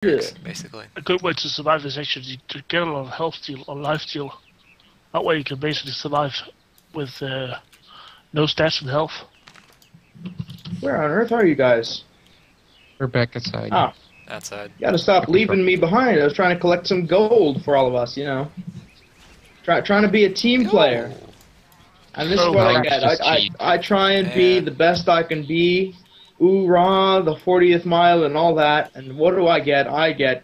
basically. A good way to survive is actually to get a lot of health steal or life steal. That way you can basically survive with no stats and health. Where on earth are you guys? We're back outside. Ah, Outside. you gotta stop leaving me behind. I was trying to collect some gold for all of us, you know. Trying to be a team player. And this is what I get. I try and be the best I can be. Ooh-rah, the 40th mile and all that. And what do I get? I get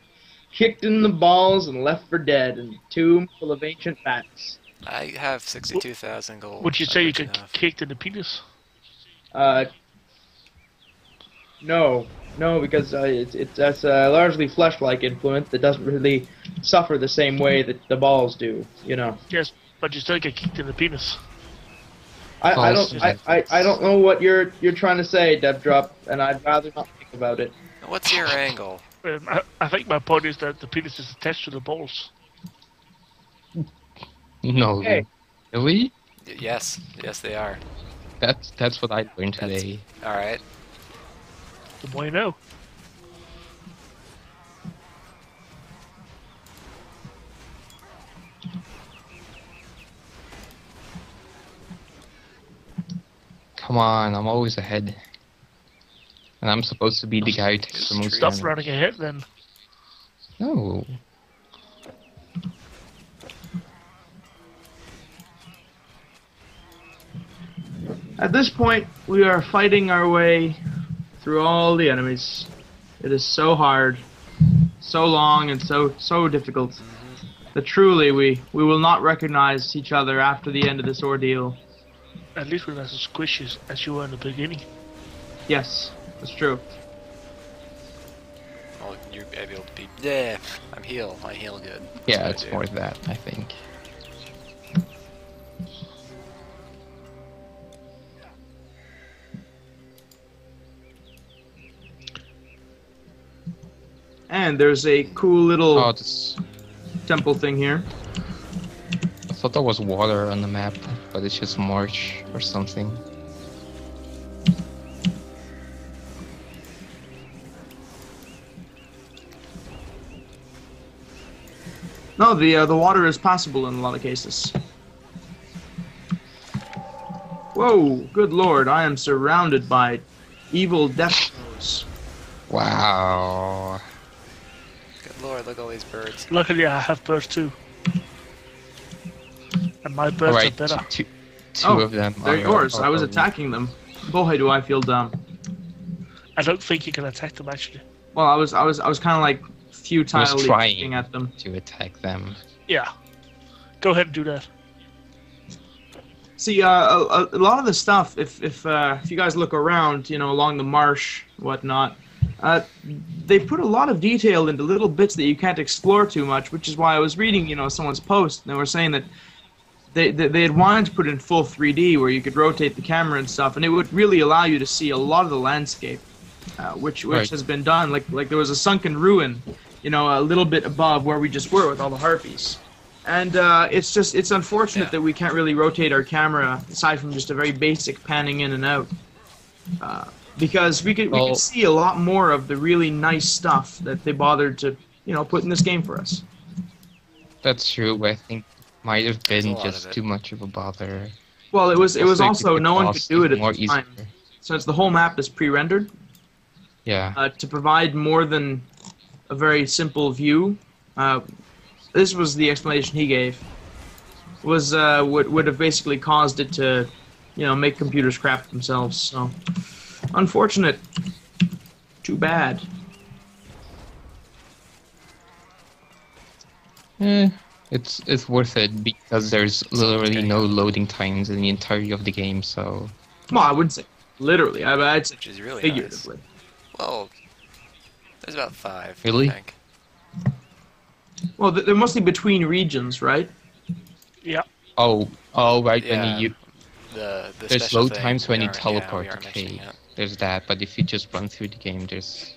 kicked in the balls and left for dead in a tomb full of ancient facts. I have 62,000 gold. Would you say you could kicked in the penis? No, because that's a largely flesh-like influence that doesn't really suffer the same way that the balls do, you know. Yes, but you still get kicked in the penis. I don't know what you're trying to say, Debdrop, and I'd rather not think about it. What's your angle? I think my point is that the penis is attached to the balls. No. Hey. Really? Yes, they are. That's what I learned today. Alright. The more you know. Come on, I'm always ahead. And I'm supposed to be the guy who takes the most Stop damage. running ahead then. No. At this point, we are fighting our way through all the enemies. It is so hard, so long, and so difficult that truly we will not recognize each other after the end of this ordeal. At least we're not as squishy as you were in the beginning. Yes, that's true. Well, you're able to be. Yeah, I heal good. Yeah, it's more that, I think. And there's a cool little Oh, this... temple thing here. I thought there was water on the map, but it's just marsh or something. No, the water is passable in a lot of cases. Whoa, good lord, I am surrounded by evil death throes. Wow. Good lord, look at all these birds. Luckily I have birds too. And my birds are better. Two of them. They're yours. I was attacking them. Boy, do I feel dumb. I don't think you can attack them actually. Well, I was kind of like futilely trying looking at them to attack them. Yeah. Go ahead and do that. See, a lot of the stuff, if you guys look around, you know, along the marsh, whatnot, they put a lot of detail into little bits that you can't explore too much, which is why I was reading, you know, someone's post, and they were saying that they had wanted to put in full 3D where you could rotate the camera and stuff, and it would really allow you to see a lot of the landscape, which has been done. Like there was a sunken ruin, you know, a little bit above where we just were with all the harpies. And it's unfortunate that we can't really rotate our camera aside from just a very basic panning in and out, because we could see a lot more of the really nice stuff that they bothered to, you know, put in this game for us. That's true, but I think it might have been just too much of a bother. Well, it was also no one could do it at the time, since the whole map is pre-rendered. Yeah. To provide more than a very simple view. This was the explanation he gave. Was would have basically caused it to, you know, make computers crap themselves. So, unfortunate. Too bad. It's worth it because there's literally no loading times in the entirety of the game. So. Well, I wouldn't say literally. I'd say really figuratively. Nice. Well, there's about 5. Really? I think. Well, they're mostly between regions, right? Yeah. Oh, right. Yeah. When you there's load times when you teleport. Okay, there's that. But if you just run through the game, there's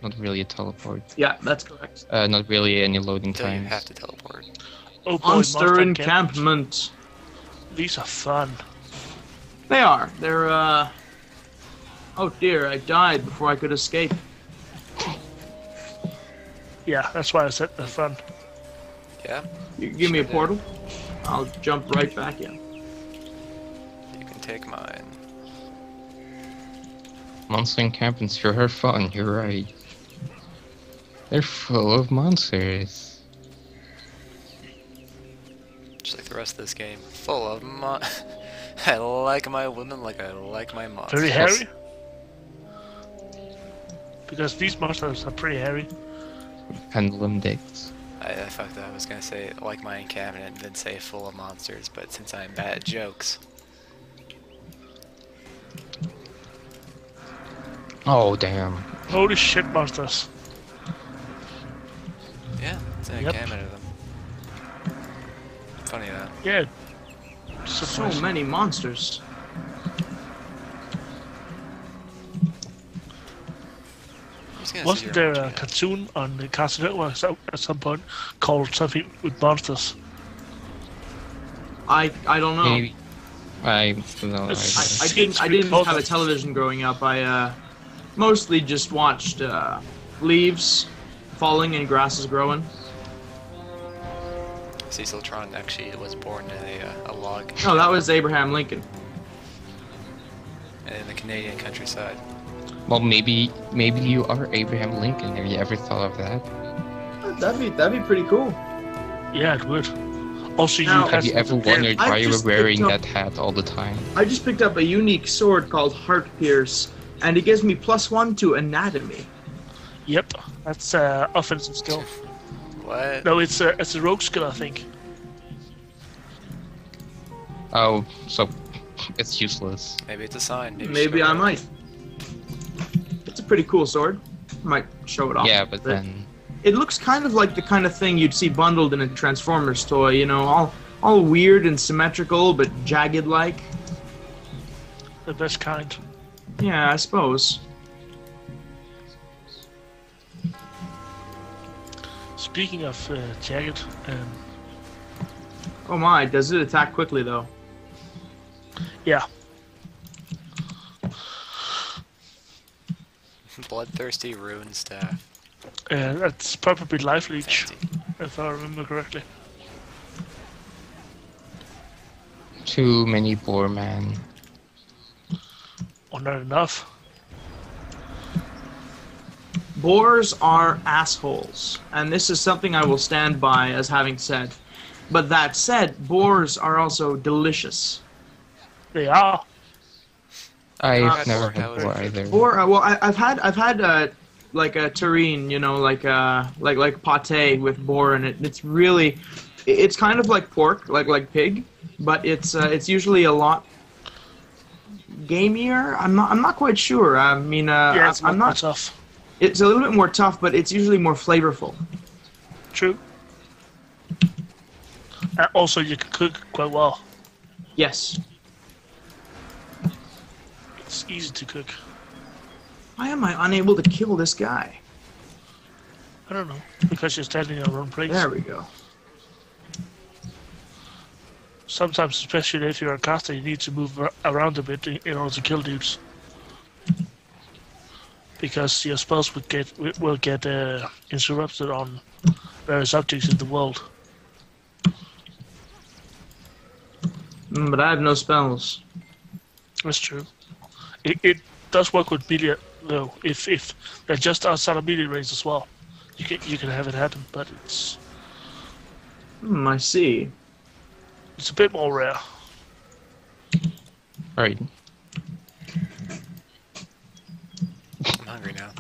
not really a teleport. Yeah, that's correct. Not really any loading Until times. you have to teleport. Oh boy, Monster encampment. These are fun. They are. They're Oh dear, I died before I could escape. Yeah, that's why I said the fun. Yeah? You give me a Sure portal, I'll jump right back in. You can take mine. Monster encampments sure are fun, you're right. They're full of monsters. Just like the rest of this game. Full of I like my women like I like my monsters. Very hairy? Because these monsters are pretty hairy. Pendulum dicks. I fucked up. I was gonna say like my encampment and then say full of monsters, but since I'm bad at jokes. Oh, damn. Holy shit, monsters. Yeah, it's an Yep. encampment of them. Funny that. Yeah. So many monsters. Wasn't there a cartoon on the Cartoon Network at some point called something with monsters? I don't know. Maybe. I don't know. I didn't have a television growing up. I mostly just watched leaves falling and grasses growing. Cecil Tron actually was born in a log No, that was Abraham Lincoln. in the Canadian countryside. Well, maybe you are Abraham Lincoln. Have you ever thought of that? That'd be pretty cool. Yeah, it would. Also, Now, Have you ever wondered I why you were just wearing picked up- that hat all the time? I just picked up a unique sword called Heart Pierce, and it gives me +1 to anatomy. Yep, that's offensive skill. What? No, it's a rogue skill, I think. Oh, so it's useless. Maybe it's a sign. Maybe I might. It's a pretty cool sword. Might show it off. Yeah, but then It looks kind of like the kind of thing you'd see bundled in a Transformers toy, you know, all weird and symmetrical, but jagged-like. The best kind. Yeah, I suppose. Speaking of jagged, Oh my, does it attack quickly, though? yeah, Bloodthirsty rune staff. that's probably life leech, Fancy. if I remember correctly. too many poor man. Or not enough. Boars are assholes, and this is something I will stand by as having said. But that said, boars are also delicious. They are. I've never pork, had I would boar agree. either. Well, I've had like a terrine, you know, like pate with boar in it. It's really, it's kind of like pork, like pig, but it's usually a lot gamier. I'm not quite sure. I mean, Yeah, it's I'm not. tough. It's a little bit more tough, but it's usually more flavorful. True. Also, you can cook quite well. Yes. It's easy to cook. Why am I unable to kill this guy? I don't know, because you're standing in the wrong place. There we go. Sometimes, especially if you're a caster, you need to move around a bit in order to kill dudes. Because your spells will get interrupted on various objects in the world. But I have no spells. That's true. It does work with melee though. If they're just outside of melee range as well, you can have it happen. But it's I see. a bit more rare. Right. I'm hungry now.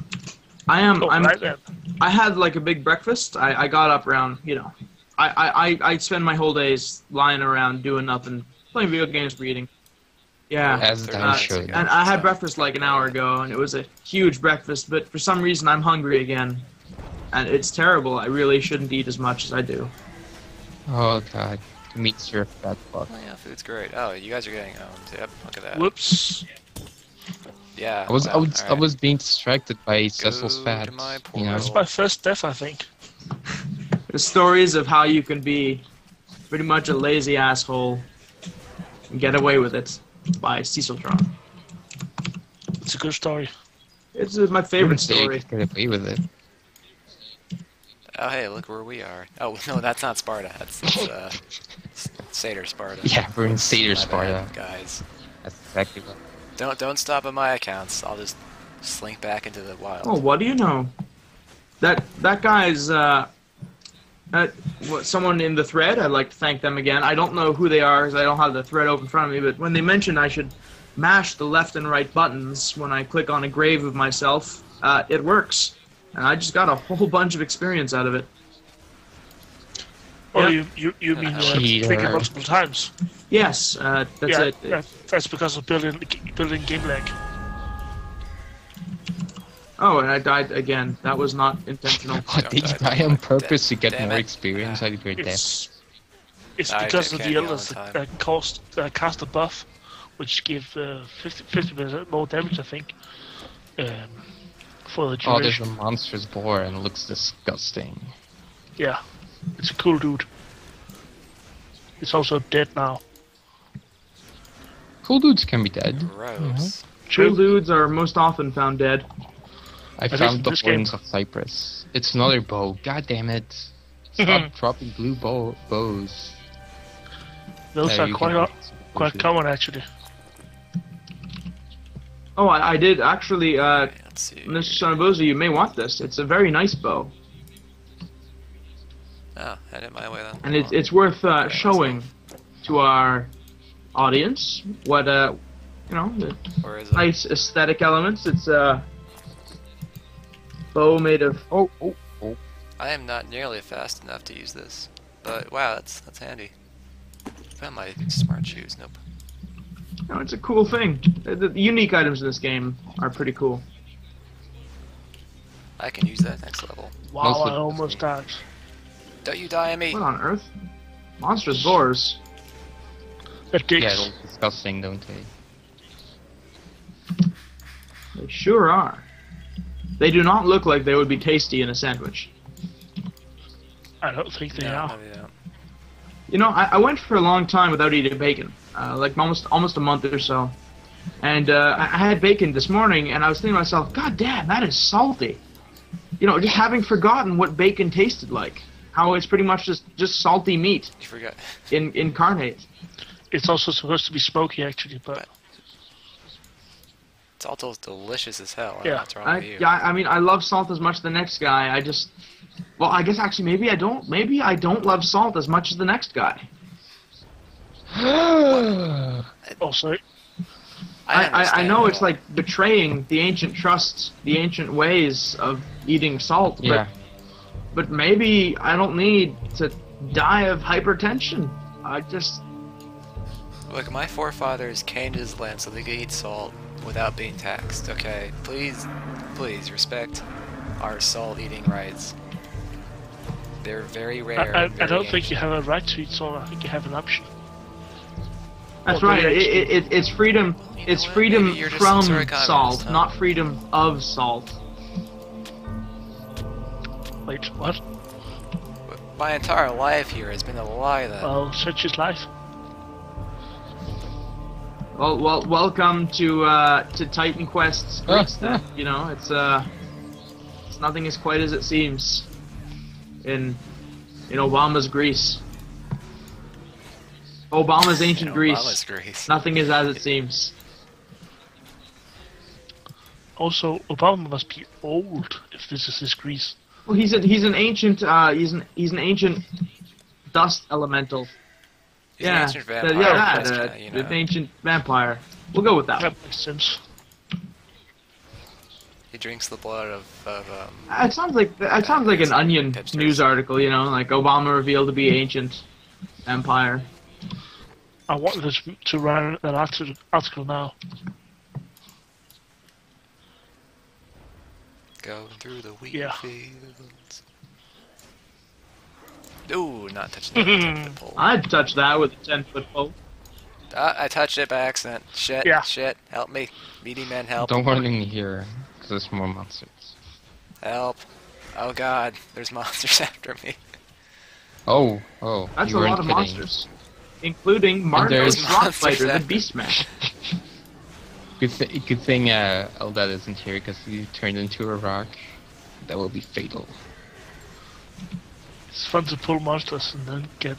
Oh, right then. I had like a big breakfast. I got up around, you know, I spend my whole days lying around doing nothing, playing video games, reading. Yeah. As thou should. And I had breakfast like an hour ago, and it was a huge breakfast, but for some reason I'm hungry again. And it's terrible. I really shouldn't eat as much as I do. Oh god. Meat's your fat fuck. Oh yeah, food's great. Oh, you guys are getting owned. Yep, look at that. Whoops. Yeah. I was alright. being distracted by Cecil's to fat. my You know? That's my first death, I think. The stories of how you can be pretty much a lazy asshole and get away with it by Cecil Tron. It's a good story. It's my favorite Say you story. could get away with it. Oh, hey, look where we are. Oh, no, that's not Sparta. That's Seder Sparta. Yeah, we're in Seder My Sparta. bad, guys. That's exactly what. Don't stop at my accounts. I'll just slink back into the wild. Oh, what do you know? That guy's someone in the thread. I'd like to thank them again. I don't know who they are because I don't have the thread open in front of me. But when they mentioned I should mash the left and right buttons when I click on a grave of myself, it works, and I just got a whole bunch of experience out of it. Oh, Yeah. you mean Cheater. click it multiple times? Yes, that's it. That's because of building game lag. Oh, and I died again. That was not intentional. What, did you die die on like purpose to get damn more it. experience out of your death? It's I because of can't the yell illness all the that cast a buff, which give 50% more damage, I think, for the Oh, there's duration. a monstrous boar and it looks disgusting. Yeah, it's a cool dude. It's also dead now. Cool dudes can be dead. Gross. Cool dudes are most often found dead. I think found the this game- horns of Cyprus. It's another bow. God damn it. Stop dropping blue bows. Those Yeah, are you quite can- quite common actually. Oh, I did actually. Let's see. Mr. Sonobuzu, you may want this. It's a very nice bow, Oh, head it my way then. and it's worth showing to our audience what the Where is it? nice aesthetic elements. It's a bow made of. Oh. I am not nearly fast enough to use this. But wow, that's handy. Found my smart shoes. Nope. It's a cool thing. The unique items in this game are pretty cool. I can use that next level. Wow, Mostly I almost died. Don't you die on me. What on earth? Monstrous boars. The dicks. Yeah, they look disgusting, don't they? They sure are. They do not look like they would be tasty in a sandwich. I don't think they No, are. no, they don't. You know, I went for a long time without eating bacon, like almost a month or so. And I had bacon this morning, and I was thinking to myself, God damn, that is salty. You know, just having forgotten what bacon tasted like. How it's pretty much just salty meat You forgot. incarnate. It's also supposed to be smoky actually, but It's also delicious as hell. I don't Yeah. know what's wrong with you. I mean, I love salt as much as the next guy. Well, I guess actually maybe I don't. Maybe I don't love salt as much as the next guy. also I know understand it's all. like betraying the ancient trusts, the ancient ways of eating salt, Yeah. but maybe I don't need to die of hypertension. I just Look, my forefathers came to this land so they could eat salt without being taxed, okay? Please respect our salt-eating rights. They're very rare. I and very don't think you ancient. have a right to eat salt. I think you have an option. that's Well, right. they It's freedom. You know It's what? freedom Maybe you're just from some sort of communist, salt, huh? not freedom of salt. Wait, what? My entire life here has been a lie, then. Well, such is life. Well, welcome to Titan Quest's Greece. Then. You know, it's nothing is quite as it seems in Obama's Greece. Obama's ancient Greece. Obama's Greece. Nothing is as it seems. Also, Obama must be old if this is his Greece. Well, he's an ancient he's an ancient dust elemental. He's an ancient vampire. yeah, That's kinda, you know. an ancient vampire. We'll go with that. That makes sense. He drinks the blood of It sounds like an Onion hipsters. news article. You know, like Obama revealed to be ancient empire. I wanted to run that article now. going through the wheat Yeah. fields. Ooh, not touching the 10-foot pole. I'd touch that with a 10-foot pole. I touched it by accident. Shit, Yeah. shit. Help me. Meaty men, help. Don't run in here, because there's more monsters. Help. Oh god, there's monsters after me. Oh, That's you a weren't lot of kidding. monsters, including Marco's there's Rock monsters Fighter, the after- Beastman. Good thing Eldad isn't here, because he turned into a rock. That will be fatal. It's fun to pull monsters and then get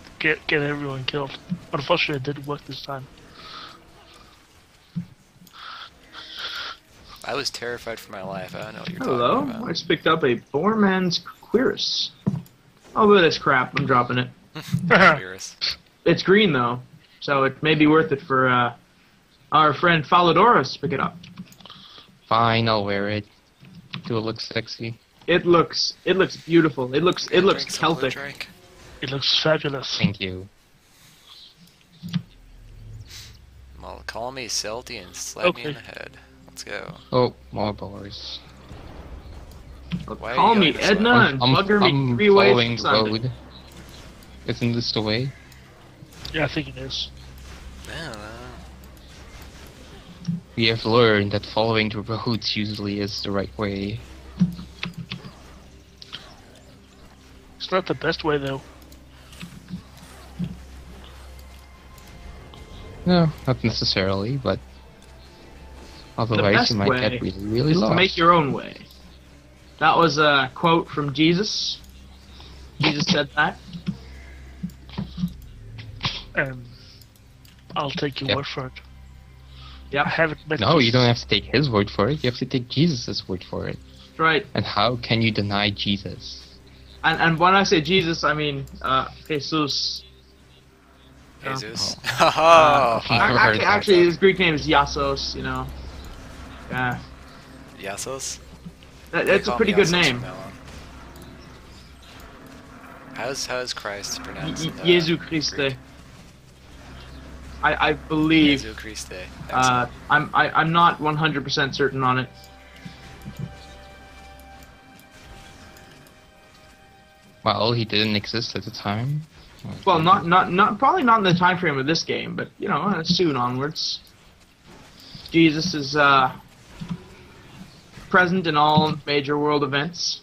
everyone killed. Unfortunately, it didn't work this time. I was terrified for my life. I don't know what you're Hello, talking about. I just picked up a Borman's Quirus. Oh, but it's crap. I'm dropping it. Virus. It's green though, so it may be worth it for our friend Falodorus to pick it up. Fine, I'll wear it. Do it look sexy? It looks beautiful. It looks Celtic. Drink. It looks fabulous. Thank you. Well, call me Celty and slap me in the head. Let's go. Oh, more bars. Why are Call you me going this way? Edna and bugger me 3 ways following from Sunday. road. Isn't this the way? Yeah, I think it is. I don't know. We have learned that following the roads usually is the right way. It's not the best way though. No, not necessarily, but otherwise best you might way get really, really is lost. to make your own way. That was a quote from Jesus. Jesus said that. I'll take your Yep. word for it. I Yep, haven't met No, you Jesus. don't have to take his word for it. You have to take Jesus' word for it. right. And how can you deny Jesus? And when I say Jesus, I mean Jesus. Jesus. Oh. Oh, Never heard that. Actually, his Greek name is Yassos. You know. Yeah, Yassos? that's a pretty good name. How's Christ pronounced? Jesu Christe. Greek? I believe. Jesu Christe. I'm not 100% certain on it. Well, he didn't exist at the time. Well, not probably not in the time frame of this game, but you know, soon onwards. Jesus is present in all major world events.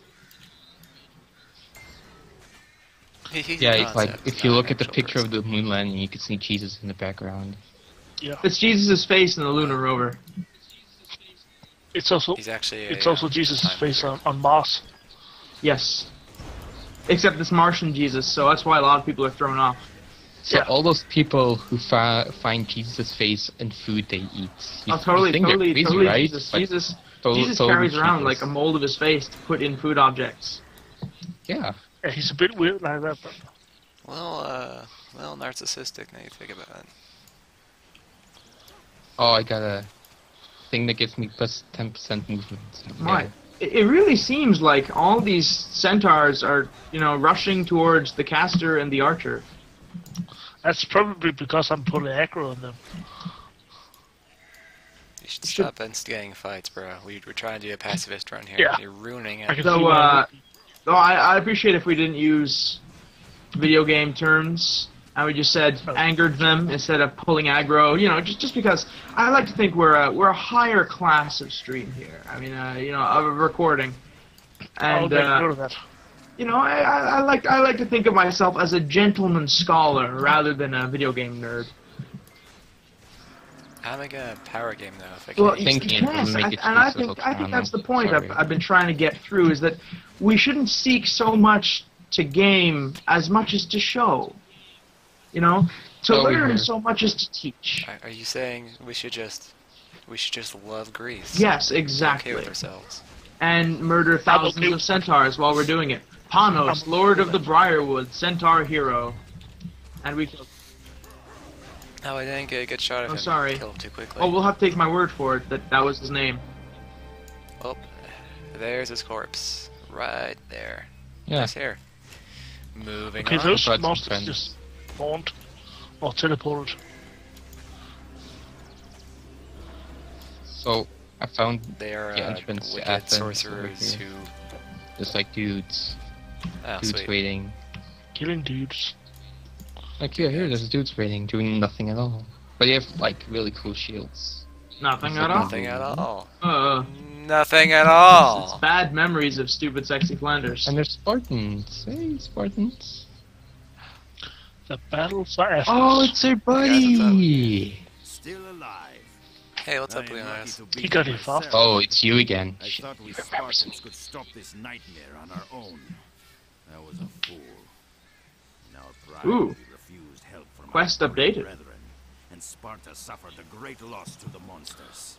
Yeah, it's like if you look at the picture of the moon landing, you can see Jesus in the background. Yeah. It's Jesus' face in the lunar rover. It's also He's actually. it's also Jesus' face on Mars. Yes. Except it's Martian Jesus, so that's why a lot of people are thrown off. So Yeah. all those people who find Jesus' face in food they eat, you, Oh, totally, you think they're totally, crazy, totally. right? Jesus, But Jesus totally carries around Jesus. like a mold of his face to put in food objects. Yeah. Yeah, he's a bit weird like that, but Well, narcissistic. Now you think about it. Oh, I got a thing that gives me plus 10% movement. Right. It really seems like all these centaurs are, you know, rushing towards the caster and the archer. that's probably because I'm pulling aggro on them. You should stop instigating fights, bro. We're trying to do a pacifist run here. Yeah. You're ruining I it. can So, see why. No, I appreciate if we didn't use video game terms and we just said angered them instead of pulling aggro. You know, just because I like to think we're a higher class of stream here. I mean, you know, of a recording. I'll And make note of that. you know, I like to think of myself as a gentleman scholar rather than a video game nerd. How am I gonna power a game though if I Well, can't? Thinking you it can, will make it and I useful think to that's the Anna. point Sorry. I've been trying to get through is that we shouldn't seek so much to game as much as to show. You know, to Oh, we learn heard. so much as to teach. Are you saying we should just love Greece? Yes, Okay exactly. with ourselves. And murder thousands okay. of centaurs while we're doing it. Panos, Lord of the Briarwood, centaur hero. And we killed. Oh, I didn't get a good shot of Oh, him. sorry. Killed him too quickly. Oh, we'll have to take my word for it that was his name. Oh, there's his corpse. Right there. Yeah. Nice hair. Moving Okay, on. those But monsters friends. just spawned or teleported. So I found They are the entrance to wicked Athens sorcerers over who... there's like dudes Oh, dudes sweet. waiting. Killing dudes. Like yeah, here there's dudes waiting, doing nothing at all. But they have like really cool shields. Nothing It's at like all. Nothing at all. It's Nothing at all. bad memories of stupid, sexy Flanders. And there's Spartans. Hey, Spartans. The battles are Athens. Oh, it's our buddy. Still alive. Hey, what's up, I am lucky Leonidas? to be He got here it fast. myself. Oh, it's you again. I thought we Spartans could stop this nightmare on our own. I was a fool. Ooh. Quest updated. And Sparta suffered a great loss to the monsters.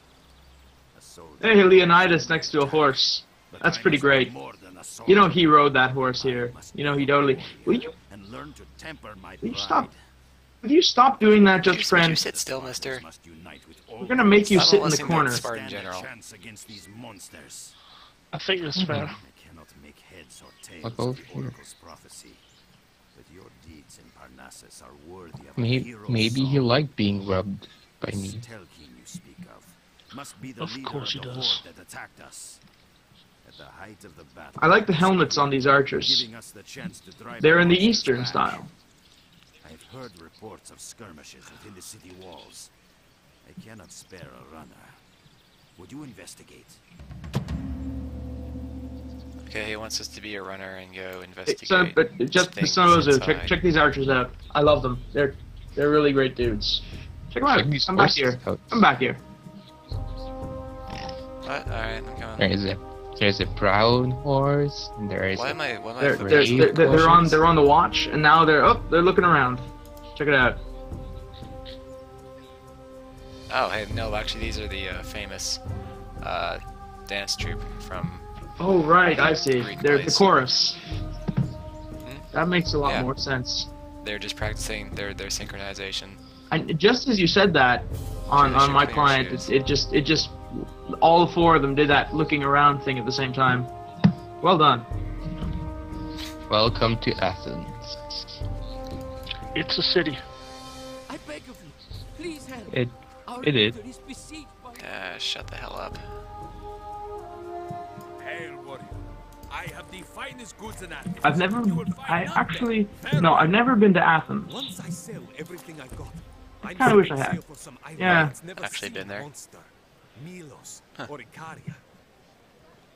Hey, Leonidas next to a horse. That's pretty great. You know he rode that horse here. You know he totally... Will you stop? Will you stop doing that, just friend? Would you sit still, mister? We're gonna make you sit in the corner. Spartan general. I think that's fair. What over here? Maybe he liked being rubbed by me. Of course he does. I like the helmets on these archers. They're in the Eastern style. I've heard reports of skirmishes within the city walls. I cannot spare a runner. Would you investigate? Okay, he wants us to be a runner and go investigate. So, but just the Sonozu, check these archers out. I love them. They're really great dudes. Check them out. Come back here. Come back here. What? Alright, I'm going. There's a brown horse, and there is. Why am I they're on the watch, and now they're looking around. Check it out. Oh, hey, no, actually, these are the famous dance troupe from. Oh right, I see. They're the chorus. Hmm? That makes a lot more sense. They're just practicing their synchronization. And just as you said that on my client, it just all four of them did that looking around thing at the same time. Well done. Welcome to Athens. It's a city. I beg of you, please help. It is. Shut the hell up. Hail, warrior. I have the finest goods in Athens. I've never been to Athens. Once I sell everything I got, I kinda wish I had. Yeah. Actually been there. Milos or Icaria.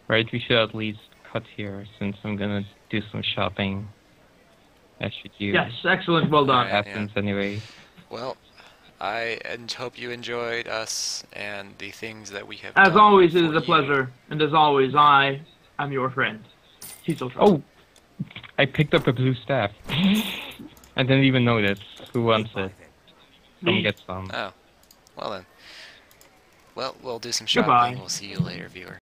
Right, we should at least cut here since I'm gonna do some shopping. As should you. Yes, excellent, well done. Athens anyway. Well, I hope you enjoyed us and the things that we have done. As always, it is for a you. pleasure, and as always, I am your friend. Oh, I picked up a blue staff. I didn't even notice. Who wants it? Come get some. Oh, well then. Well, we'll do some shopping. Goodbye. We'll see you later, viewer.